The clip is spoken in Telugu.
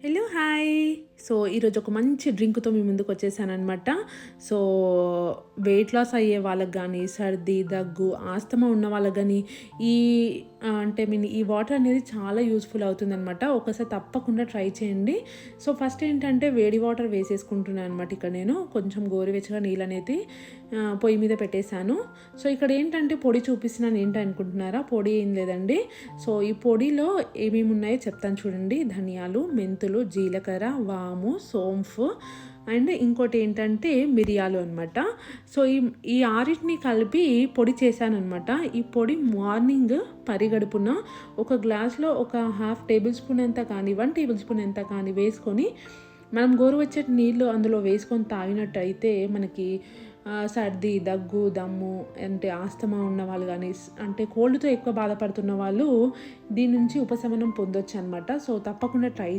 Hello hi. సో ఈరోజు ఒక మంచి డ్రింక్తో మీ ముందుకు వచ్చేసానమాట. సో వెయిట్ లాస్ అయ్యే వాళ్ళకి కానీ, సర్ది దగ్గు ఆస్తమా ఉన్న వాళ్ళకి కానీ ఈ అంటే మీన్ ఈ వాటర్ అనేది చాలా యూస్ఫుల్ అవుతుందన్నమాట. ఒకసారి తప్పకుండా ట్రై చేయండి. సో ఫస్ట్ ఏంటంటే వేడి వాటర్ వేసేసుకుంటున్నాను అనమాట. ఇక్కడ నేను కొంచెం గోరువెచ్చగా నీళ్ళు అనేది పొయ్యి మీద పెట్టేశాను. సో ఇక్కడ ఏంటంటే పొడి చూపిస్తున్నాను ఏంటి అనుకుంటున్నారా? పొడి ఏం లేదండి. సో ఈ పొడిలో ఏమేమి ఉన్నాయో చెప్తాను చూడండి. ధనియాలు, మెంతులు, జీలకర్ర, వాము, సోంఫు అండ్ ఇంకోటి ఏంటంటే మిరియాలు అనమాట. సో ఈ ఆరిటిని కలిపి పొడి చేశానమాట. ఈ పొడి మార్నింగ్ పరిగడుపున ఒక గ్లాస్లో ఒక హాఫ్ టేబుల్ స్పూన్ ఎంత కానీ 1 టేబుల్ స్పూన్ ఎంత కానీ వేసుకొని మనం గోరువెచ్చటి నీళ్ళు అందులో వేసుకొని తాగినట్టయితే మనకి సర్ది, దగ్గు, దమ్ము అంటే ఆస్తమా ఉన్న వాళ్ళు కానీ అంటే కోల్డ్తో ఎక్కువ బాధపడుతున్న వాళ్ళు దీని నుంచి ఉపశమనం పొందొచ్చు అనమాట. సో తప్పకుండా ట్రై